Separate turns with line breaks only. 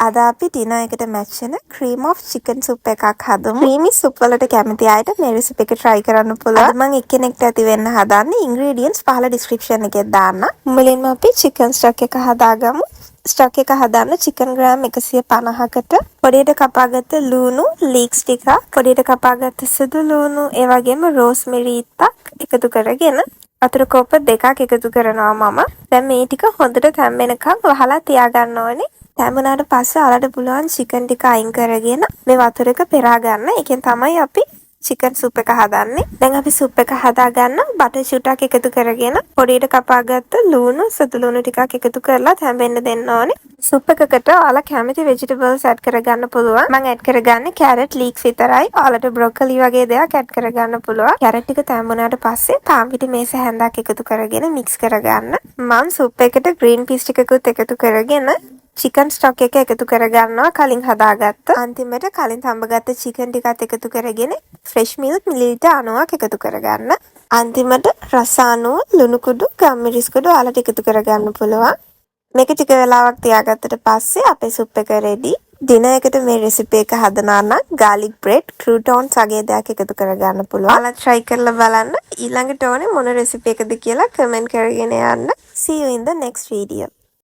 අද අපි ඩිනර් එකට මැච් වෙන cream of chicken soup එකක් හදමු. creamy soup වලට කැමති අයට මේ recipe එක try කරන්න පුළුවන්. අද මම එක්කෙනෙක්ට ඇති වෙන්න හදන්නේ. ingredients පහළ description එකේ දාන්න. මුලින්ම අපි chicken stock එක හදාගමු. stock එක හදන්න chicken gram 150කට පොඩියට කපාගත්ත ලුණු leeks ටිකක්, පොඩියට කපාගත්ත සුදු ලුණු, ඒ වගේම rosemary ටිකක් එකතු කරගෙන වතුර කෝප්ප දෙකක් එකතු කරනවා මම. දැන් මේ ටික හොඳට තැම්බෙනකන් වහලා තියාගන්න ඕනේ. තැඹුණාට පස්සේ ඔයාලට පුළුවන් chicken ටික අයින් කරගෙන මේ වතුර එක පෙරා ගන්න. ඒකෙන් තමයි අපි chicken soup එක හදන්නේ. දැන් අපි soup එක හදා ගන්න butter චුට්ටක් එකතු කරගෙන පොඩියට කපාගත්ත ලුණු සතු ලුණු ටිකක් එකතු කරලා තැඹෙන්න දෙන්න ඕනේ. soup එකකට ඔයාලා කැමති vegetables add කරගන්න පුළුවන්. මම add කරගන්නේ carrot leeks විතරයි. ඔයාලට broccoli වගේ දේවල් add කරගන්න පුළුවන්. carrot ටික තැඹුණාට පස්සේ පාන් පිටි මේස හැන්දක් එකතු කරගෙන mix කරගන්න. මම soup එකට green peas ටිකකුත් එකතු කරගෙන chicken stock එක එකතු කරගන්නවා කලින් හදාගත්ත. අන්තිමට කලින් තඹගත්ත chicken ටිකත් එකතු කරගෙන fresh milk මිලිලිටර් 90ක් එකතු කරගන්න. අන්තිමට රස අනුව ලුණු කුඩු, ගම්මිරිස් කුඩු ඔයාලට එකතු කරගන්න පුළුවන්. මේක ටික වෙලාවක් තියාගත්තට පස්සේ අපේ soup එක ready. dinner එකට මේ recipe එක හදනවා නම් garlic bread, croutons වගේ දේවල් එකතු කරගන්න පුළුවන්. ඔයාලා try කරලා බලන්න. ඊළඟට ඕනේ මොන recipe එකද කියලා comment කරගෙන යන්න. See you in the next video.